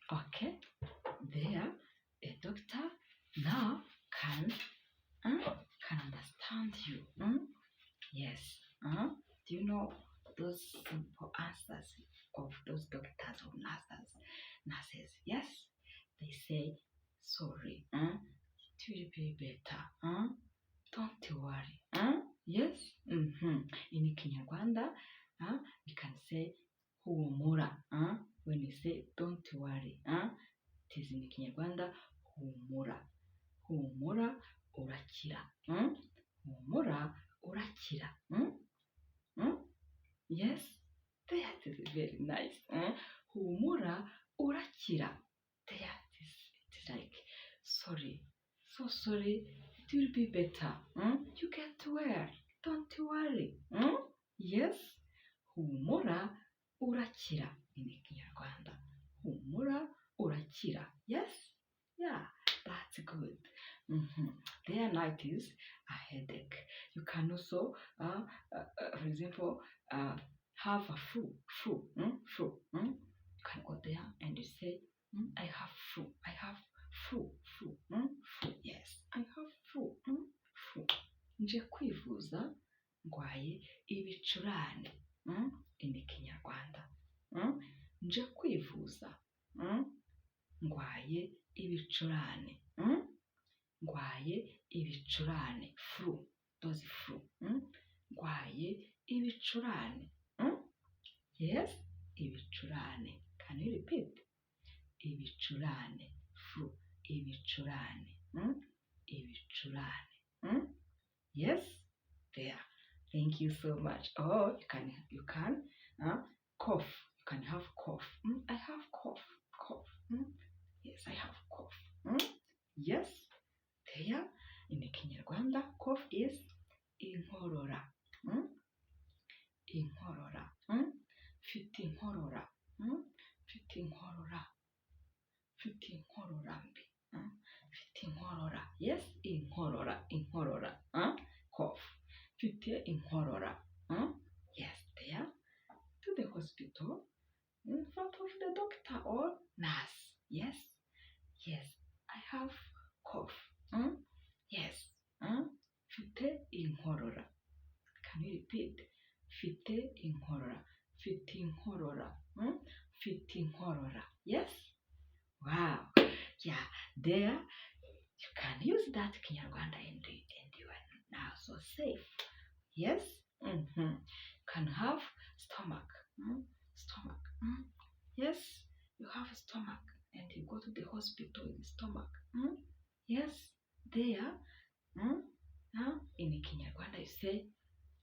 Okay, there a doctor now can understand you. Yes. Do you know those simple answers of those doctors or nurses? Yes, they say sorry. It will be better. Don't worry. Yes. In Kinyarwanda, we can say humura. When we say don't worry, it is in Kinyarwanda humura. Humura urakira. Humura urakira. Yes, that is very nice. Humura urakira. That it's like sorry. So sorry. It will be better. You get well. Don't worry. Yes. Humura urakira in Kinyarwanda. Humura urakira. Yes. Yeah, that's good. There now it is a headache. You can also, for example, have a flu. You can go there and you say, I have flu. I have flu. Flu. Yes, I have flu. Flu. Nje kwivuza ndwaye ibicurane. In Kinyarwanda. Nje kwivuza ndwaye ibicurane. Ndwaye ibicurane. Flu. Those flu. Ndwaye ibicurane. Yes, ibicurane. Can you repeat? Ibicurane. Flu. Ibicurane. Ibicurane. Yes, there. Thank you so much. Or you can cough. You can have cough. I have cough. Cough. Yes, I have cough. Yes, there. In the Kinyarwanda, cough is inkorora. Inkorora. Mfite inkorora. Mfite inkorora. Mfite inkorora mbi. Mfite inkorora. Yes, inkorora. Inkorora. Cough. Mfite inkorora. Yes, there. To the hospital in front of the doctor or nurse. Yes. Yes, I have cough. Yes. Mfite inkorora. Can you repeat? Mfite inkorora. Mfite inkorora. Mfite inkorora. Yes. Wow. Yeah. There you can use that Kinyarwanda and you are now so safe. Yes. Can have stomach. Stomach. Yes. You have stomach and you go to the hospital with stomach. Yes. There. In Kinyarwanda you say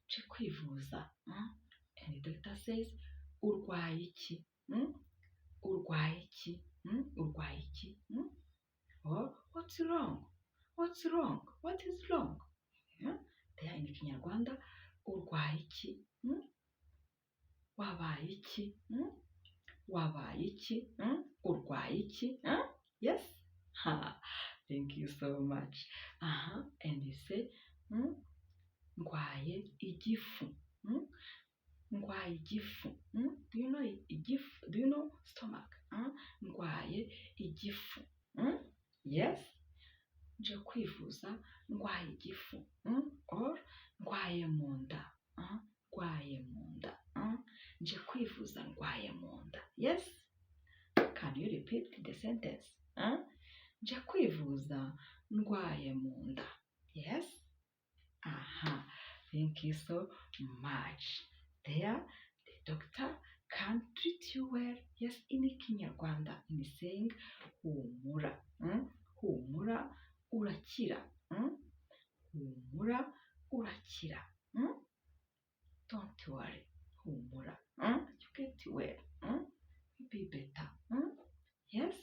nje kwivuza. And the doctor says urwaye iki? Urwaye iki? Urwaye iki? Or what's wrong? What's wrong? What is wrong? There in Kinyarwanda urwaye iki? Wabaye iki? Wabaye iki? Urwaye iki? Yes? Thank you so much. And you say ndwaye igifu. Ndwaye igifu. Do you know igifu? Do you know stomach? Ndwaye igifu. Yes? Nje kwivuza ndwaye igifu. Or ndwaye mu nda. Ndwaye mu nda. Nje kwivuza ndwaye mu nda. Yes? Can you repeat the sentence? Nje kwivuza ndwaye mu nda. Yes? Thank you so much. There, the doctor can treat you well. Yes, in Kinyarwanda, in saying humura. Humura urakira. Humura urakira. Don't worry. Humura. You get well. You'll be better. Yes?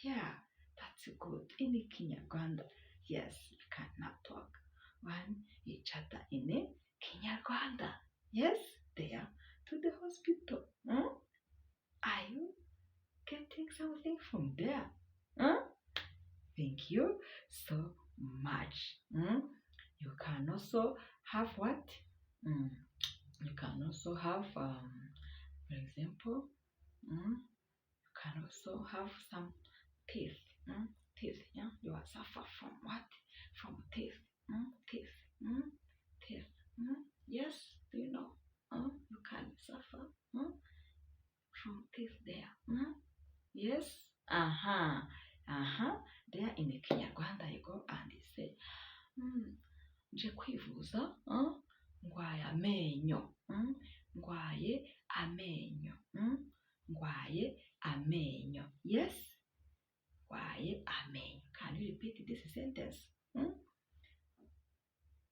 Yeah, that's good. In Kinyarwanda, yes, you cannot talk one each other in Kinyarwanda. Yes, there to the hospital. Are you getting something from there? Thank you so much. You can also have what? You can also have, for example, you can also have some teeth. Teeth, yeah? You are suffer from what? From teeth. Teeth. Teeth. Yes, do you know? You can suffer from teeth there. Yes. There in the Kinyarwanda you go and you say, nje kwivuza, ndwaye amenyo, ndwaye amenyo, ndwaye amenyo. Yes, ndwaye amenyo. Can you repeat this sentence?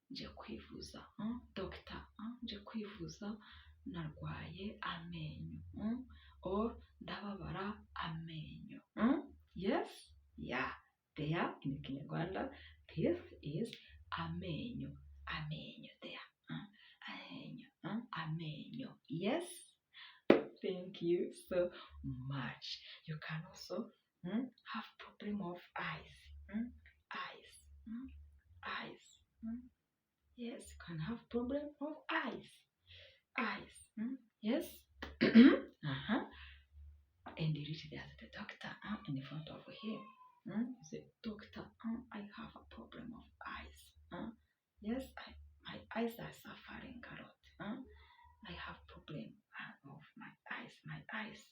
Nje kwivuza, doctor, nje kwivuza, narwaye amenyo, or ndababara amenyo. Yes, yeah. There in Kinyarwanda, teeth is amenyo. Amenyo there. Amenyo. Yes. Thank you so much. You can also have problem of eyes. Eyes. Yes, you can have problem of eyes. Yes. And you reach there to the doctor in front of him. You say, doctor, I have a problem of eyes. Yes, my eyes are suffering a lot. I have problem of my eyes.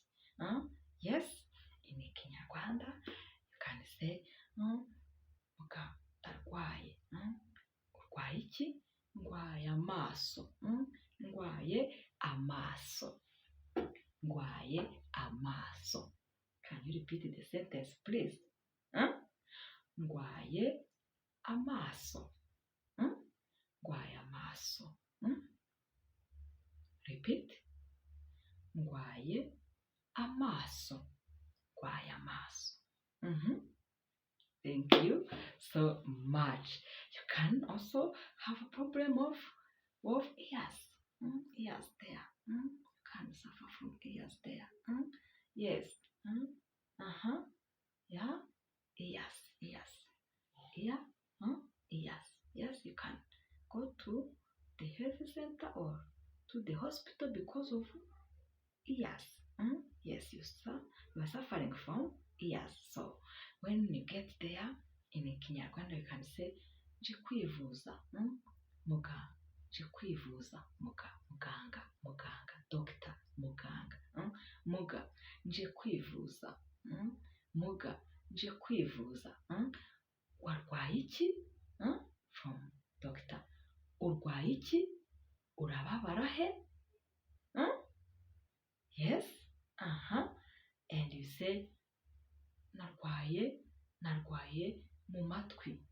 Yes, in Kinyarwanda, you can say, muga ndarwaye. Urwaye iki? Ndwaye amaso. Ndwaye amaso. Ndwaye amaso. Can you repeat the sentence, please? Ndwaye amaso. Ndwaye amaso. Repeat. Ndwaye amaso. Ndwaye amaso. Thank you so much. You can also have a problem of ears. Ears there. You can suffer from ears there. Yes. Yeah. Ears. Ear. Ears. Yes, you can go to the health center or to the hospital because of ears. Yes, you are suffering from ears. So when you get there in Kinyarwanda, you can say, nje kwivuza. Muganga. Nje kwivuza. Muganga. Doctor. Muganga. Muga. Nje kwivuza. Muga. Nje kwivuza. Warwaye iki? From doctor. Urwaye iki? Urababara he? Yes. And you say, narwaye mu matwi.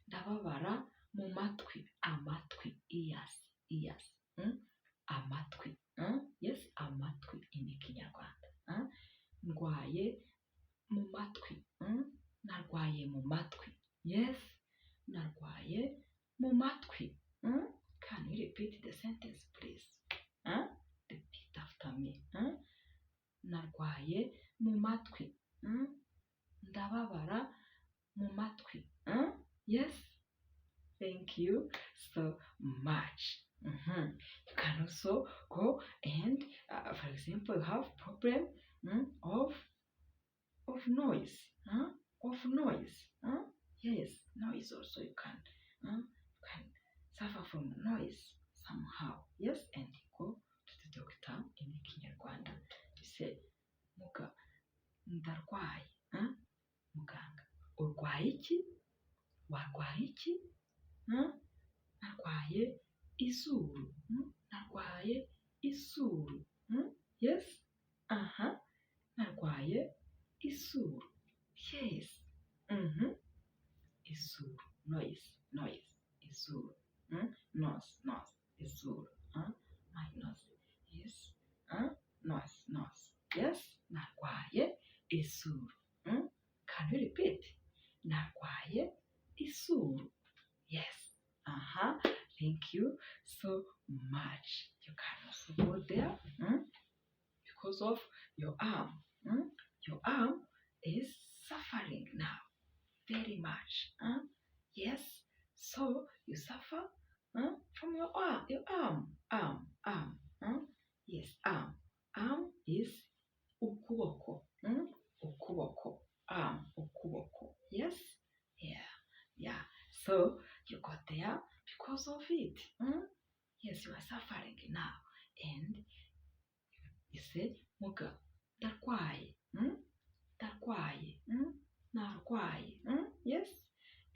Ndababara mu matwi. Amatwi. Ears. Amatwi. Yes, amatwi in Kinyarwanda. Ndwaye mu matwi. Narwaye mu matwi. Yes, narwaye mu matwi. Can you repeat the sentence, please? Repeat after me. Narwaye mu matwi. Ndababara mu matwi. Yes. Thank you so much. You can also go and, for example, you have problem of noise. Of noise. Yes, noise also you can suffer from noise somehow. Yes, and you go to the doctor in Kinyarwanda. You say, muga ndarwaye. Muganga. Urwaye iki? Warwaye iki? Narwaye izuru. Narwaye izuru. Yes. Narwaye izuru. Yes. Izuru. Noise. Izuru. Nose. Izuru. My nose. Yes. Nose. Yes. Narwaye izuru. Can you repeat? Narwaye izuru. Yes. Thank you so much. You can also go there because of your arm. Your arm is suffering now very much. Yes. So you suffer from your arm. Arm. Yes, arm. Arm is ukuboko. ukuboko. Ukuboko. Yes? Yeah. So, you got there because of it. Yes, you are suffering now. And you say, muga, ndarwaye. Ndarwaye. Narwaye. Yes?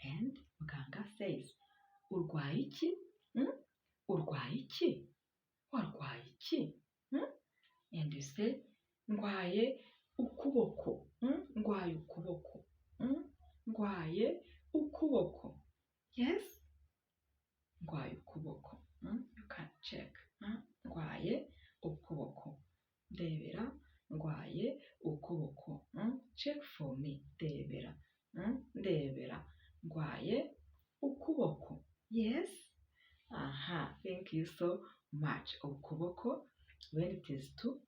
And muganga says, urwaye iki? Urwaye iki? Warwaye iki? And you say, ndwaye ukuboko. Ndwaye ukuboko. Ndwaye ukuboko. Yes? Ndwaye ukuboko. You can check. Ndwaye ukuboko. Ndebera. Ndwaye ukuboko. Check for me. Ndebera. Ndebera. Ndwaye ukuboko. Yes? Thank you so much. Ukuboko, when it is two,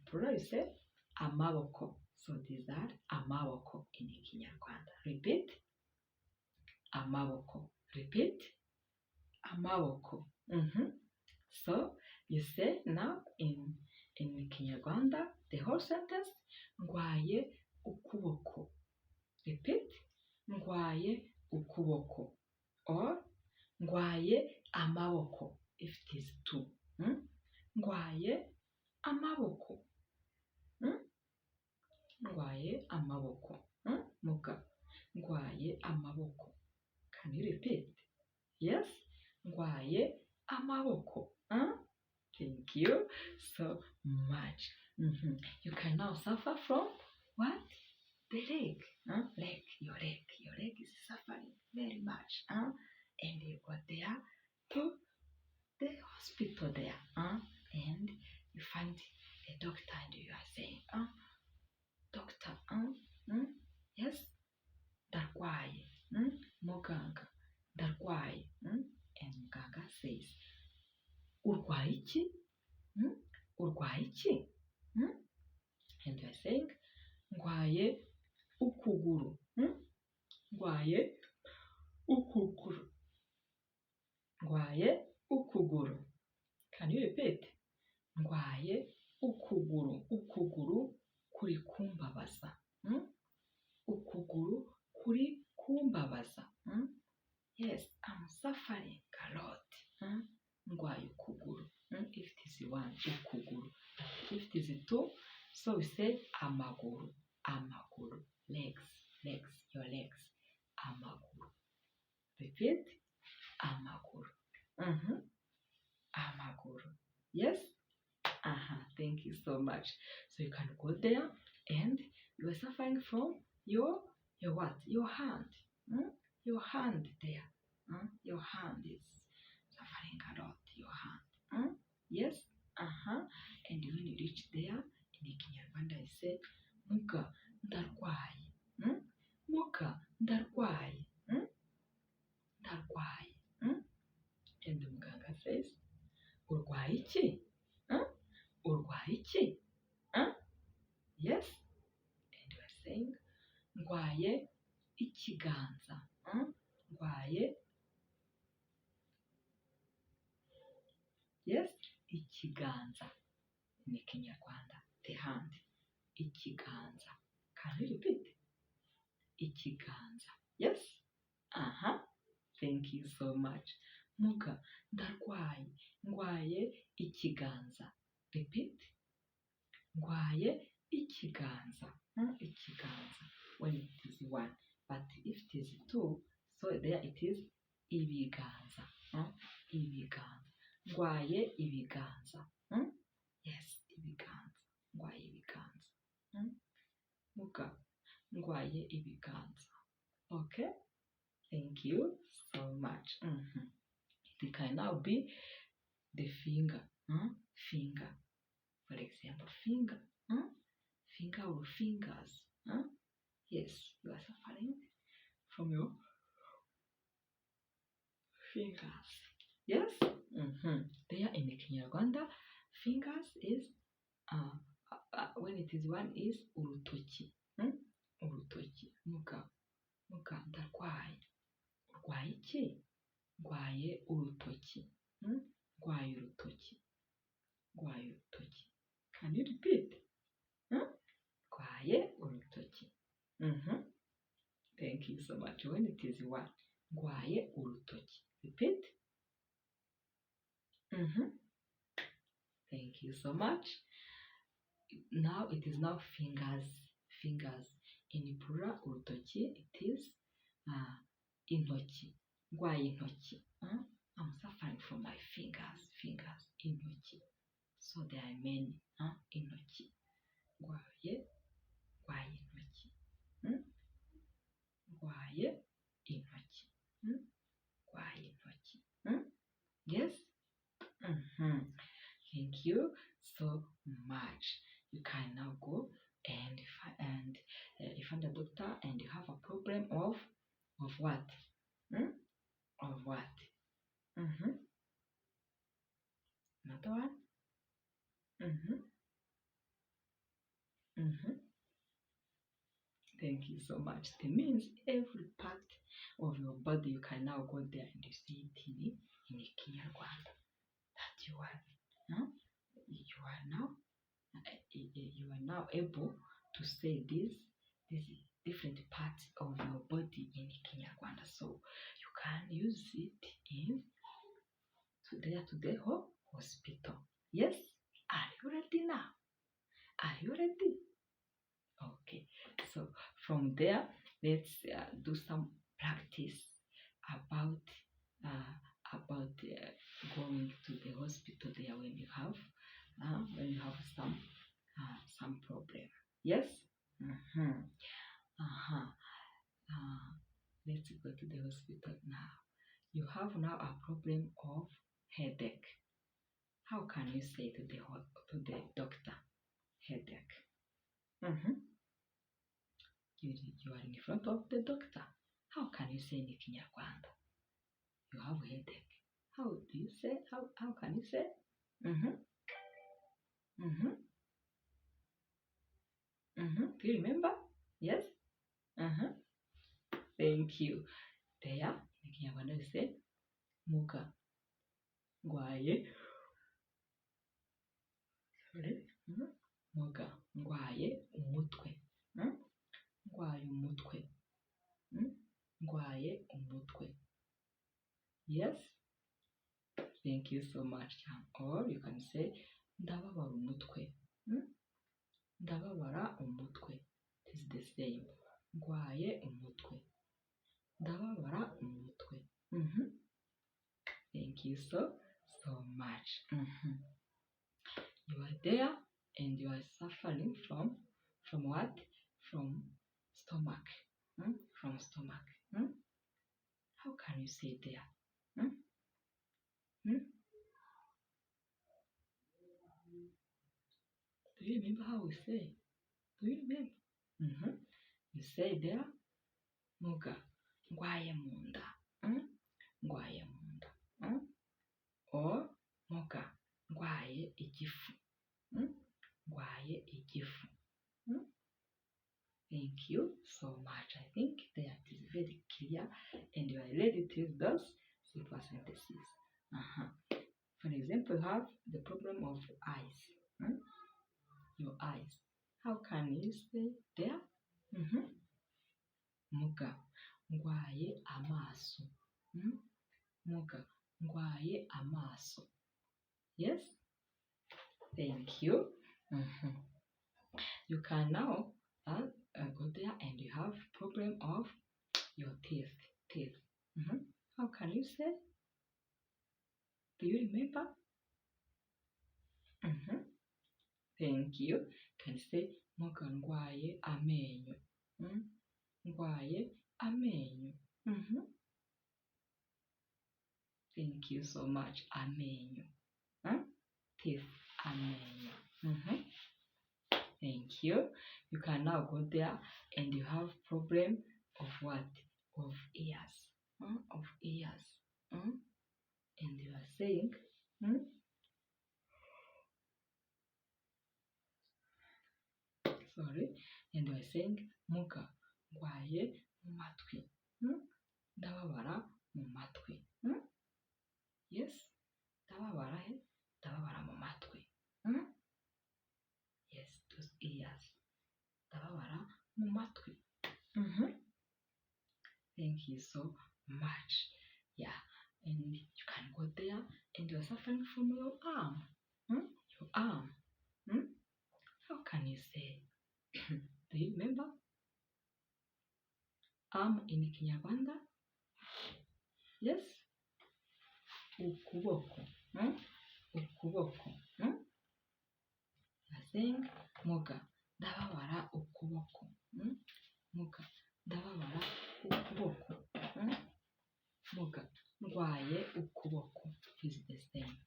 plural, you say amaboko. So these are amaboko in Kinyarwanda. Repeat. Amaboko. Repeat. Amaboko. So you say now in Kinyarwanda the whole sentence, ndwaye ukuboko. Repeat. Ndwaye ukuboko. Or ndwaye amaboko if it is two. Ndwaye amaboko. Ndwaye amaboko. Muga. Ndwaye amaboko. Can you repeat? Yes? Ndwaye amaboko. Thank you so much. You can now suffer from what? The leg. Leg. Your leg is suffering very much. And you go there to the hospital there. And you find a doctor and you are saying, doctor, yes, ndarwaye. Muganga, ndarwaye. And muganga says, urwaye iki? Urwaye iki? And you are saying, ndwaye ukuguru. Ndwaye ukuguru. Ndwaye ukuguru. Can you repeat? Ndwaye ukuguru. Ukuguru kuri kumbabaza. Ukuguru kuri kumbabaza. Yes, I'm suffering a lot. Ndwaye ukuguru. If it is one, ukuguru. If it is two, so we say amaguru. Amaguru. Legs. Your legs. Amaguru. Repeat. Amaguru. Amaguru. Yes? Thank you so much. So you can go there and you are suffering from your what? Your hand. Your hand there. Your hand is suffering a lot. Your hand. Yes? And when you reach there, in Kinyarwanda, you say, muga, ndarwaye. Muga, ndarwaye. Ndarwaye. And the muganga says, urwaye iki? Urwaye iki? Yes? And you are saying, ndwaye ikiganza. Ndwaye. Yes? Ikiganza. In Kinyarwanda, the hand. Ikiganza. Can you repeat? Ikiganza. Yes? Thank you so much. Muga, ndarwaye. Ndwaye ikiganza. Repeat. Ndwaye ikiganza. Ikiganza. When it is one. But if it is two, so there it is ibiganza. Ibiganza. Ndwaye ibiganza. Yes, ibiganza. Ndwaye ibiganza. Muga, ndwaye ibiganza. Okay? Thank you so much. It can now be the finger. Finger. For example, finger. Finger or fingers. Yes, you are suffering from your fingers. Yes? There in the Kinyarwanda, fingers is, when it is one is urutoki. Urutoki. Muga, ndarwaye. Urwaye iki? Ndwaye urutoki. Ndwaye urutoki. Ndwaye urutoki. Can you repeat? Ndwaye urutoki. Mhm. Thank you so much. When it is what? Ndwaye urutoki. Repeat. Mhm. Thank you so much. Now it is now fingers. Fingers. In plural urutoki, it is intoki. Ndwaye intoki. I'm suffering from my fingers. Fingers. Intoki. So there are many. Intoki. Ndwaye intoki. Ndwaye intoki. Ndwaye intoki. Yes? Thank you so much. You can now go and find a doctor, and you have a problem of what? Of what? Another one? Thank you so much. It means every part of your body, you can now go there and you see it in Kinyarwanda. That you are now able to say this different parts of your body in Kinyarwanda. So you can use it to the hospital. Yes? Are you ready now? Are you ready? Okay. So from there, let's do some practice about going to the hospital there when you have some problem. Yes. Let's go to the hospital now. You have now a problem of headache. How can you say to the doctor, headache? You are in front of the doctor. How can you say in Kinyarwanda? You have headache. How do you say? How can you say? Do you remember? Yes? Thank you. There, in Kinyarwanda, you say, muga. Ndwaye. Sorry. Muga. Ndwaye umutwe. Ndwaye umutwe. Ndwaye umutwe. Yes? Thank you so much. Or you can say, ndababara umutwe. Ndababara umutwe. It is the same. Ndwaye umutwe. Ndababara umutwe. Thank you so much. You are there and you are suffering from what? From stomach. From stomach. How can you say there? Do you remember how we say? Do you remember? You say there, muga, ndwaye munda. Ndwaye munda. Or muga, ndwaye igifu. Ndwaye igifu. Thank you so much. I think that is very clear and you are ready to use those simple sentences. For example, you have the problem of eyes. Your eyes. How can you say there? Muga, ndwaye amaso. Muga, ndwaye amaso. Yes? Thank you. You can now go there and you have problem of your teeth. How can you say? Do you remember? Thank you. Can you say muga ndwaye amenyo? Ndwaye amenyo. Thank you so much. Amenyo. Teeth. Amenyo. Thank you. You can now go there and you have problem of what? Of ears. Of ears. And you are saying, sorry, and you are saying, muga, ndwaye mu matwi. Ndababara mu matwi. Yes? Ndababara mu matwi. Yes, those ears. Ndababara mu matwi. Mm-hmm. Thank you so much. Yeah, and you can go there and you're suffering from your arm. Your arm. How can you say? Do you remember arm in Kinyarwanda? Yes? Ukuboko. Ukuboko. You're saying, Muga, ndababara ukuboko. Muga, ndababara ukuboko. Muga, ndwaye ukuboko. Is the same.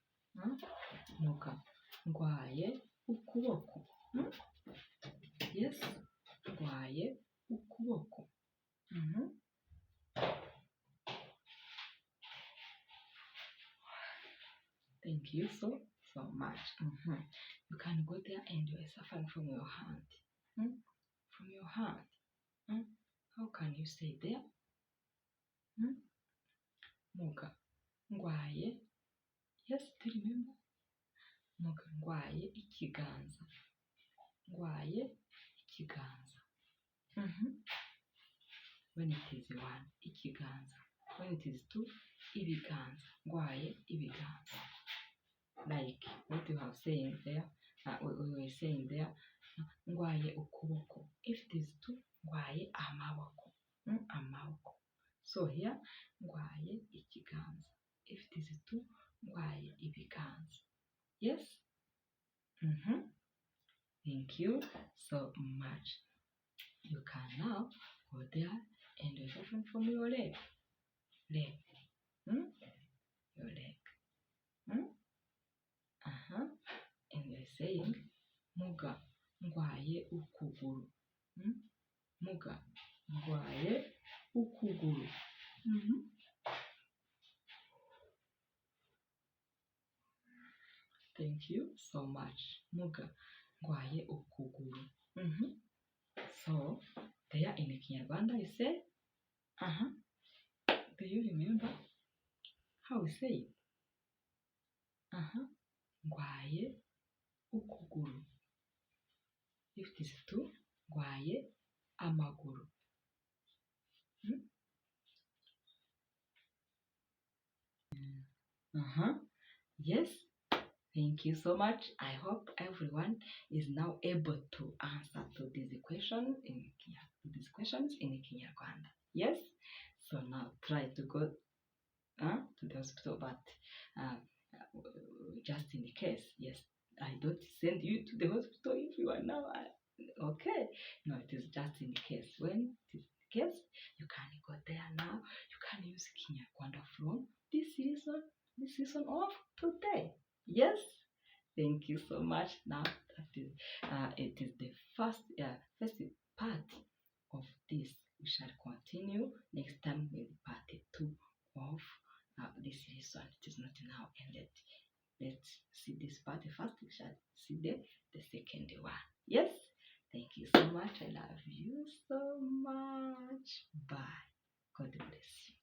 Muga, ndwaye ukuboko. Yes, ndwaye ukuboko. Thank you so much. You can go there and you are suffering from your hand. From your hand. How can you say there? Muga, ndwaye. Yes, do you remember? Muga, ndwaye ikiganza. Ndwaye ikiganza. When it is one, ikiganza. When it is two, ibiganza. Ndwaye ibiganza. Like what you have saying there, we were saying there, ndwaye ukuboko. If it is two, ndwaye amaboko. Amaboko. So here, ndwaye ikiganza. If it is two, ndwaye ibiganza. Yes? Thank you so much. You can now go there and you're suffering from your leg. Leg. Your leg. And you're saying, Muga, ndwaye ukuguru. Muga, ndwaye ukuguru. Thank you so much. Muga, ndwaye ukuguru. So, there in Kinyarwanda you say, do you remember how we say it? Ndwaye ukuguru. If it is two, ndwaye amaguru. Yes. Thank you so much. I hope everyone is now able to answer to these questions in Kinyarwanda. Yes. So now try to go to the hospital, but just in case, yes, I don't send you to the hospital if you are now okay. No, it is just in case. When it is the case, you can go there now. You can use Kinyarwanda from this season of today. Yes. Thank you so much. Now that is it is the first part of this. We shall continue next time with part 2 of this season. It is not now ended. Let's see this part first. We shall see the second one. Yes. Thank you so much. I love you so much. Bye. God bless you.